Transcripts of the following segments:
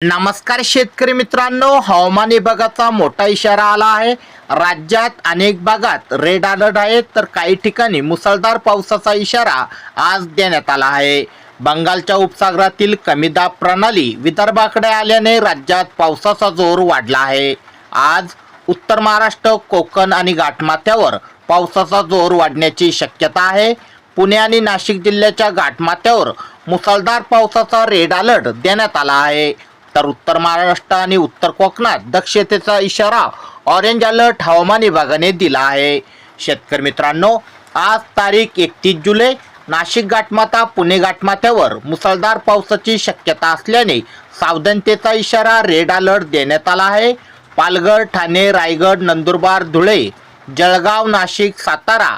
नमस्कार शेतकरी मित्रांनो, हवामान विभागाचा मोठा इशारा आला आहे। राज्यात अनेक भागात रेड अलर्ट आहे, तर काही ठिकाणी मुसळधार पावसाचा इशारा आज देण्यात आला आहे। बंगालच्या उपसागरातील कमी दाब प्रणाली विदर्भाकडे आल्याने राज्यात पावसाचा जोर वाढला आहे। आज उत्तर महाराष्ट्र, कोकण आणि घाटमाथ्यावर पावसाचा जोर वाढण्याची शक्यता आहे। पुणे आणि नाशिक जिल्ह्याच्या घाटमाथ्यावर मुसळधार पावसाचा रेड अलर्ट देण्यात आला आहे, तर उत्तर महाराष्ट्र आणि उत्तर कोकणात दक्षतेचा इशारा ऑरेंज अलर्ट हवामान विभागाने दिला आहे। शेतकरी मित्रांनो, आज तारीख 31 जुलै, नाशिक घाटमाथा, पुणे घाटमाथ्यावर मुसळधार पावसाची शक्यता असल्याने सावधानतेचा इशारा रेड अलर्ट देण्यात आला आहे। पालघर, ठाणे, रायगड, नंदुरबार, धुळे, जळगाव, नाशिक, सातारा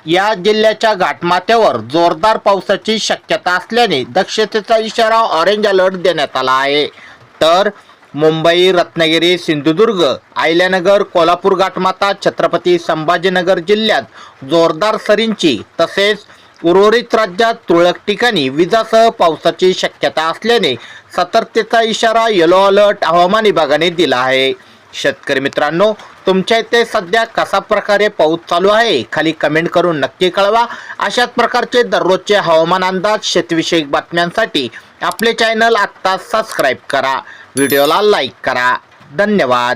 या जिल्ह्याच्या घाटमाथ्यावर जोरदार पावसाची शक्यता असल्याने दक्षतेचा इशारा ऑरेंज अलर्ट देण्यात आला आहे। तर मुंबई, रत्नागिरी, सिंधुदुर्ग, अहिल्यानगर, कोल्हापूर घाटमाथा, छत्रपती संभाजीनगर जिल्ह्यात जोरदार सरींची तसेच उर्वरित राज्यात तुरळक ठिकाणी विजासह पावसाची शक्यता असल्याने सतर्कतेचा इशारा येलो अलर्ट हवामान विभागाने दिला आहे। शेतकरी मित्रांनो, तुमच्या इथे सध्या कसा प्रकारे पाऊस चालू आहे खाली कमेंट करून नक्की कळवा। अशाच प्रकारचे दररोजचे हवामान अंदाज, शेतीविषयक बातम्यांसाठी आपले चॅनल आत्ताच सबस्क्राईब करा, व्हिडिओला लाईक करा। धन्यवाद।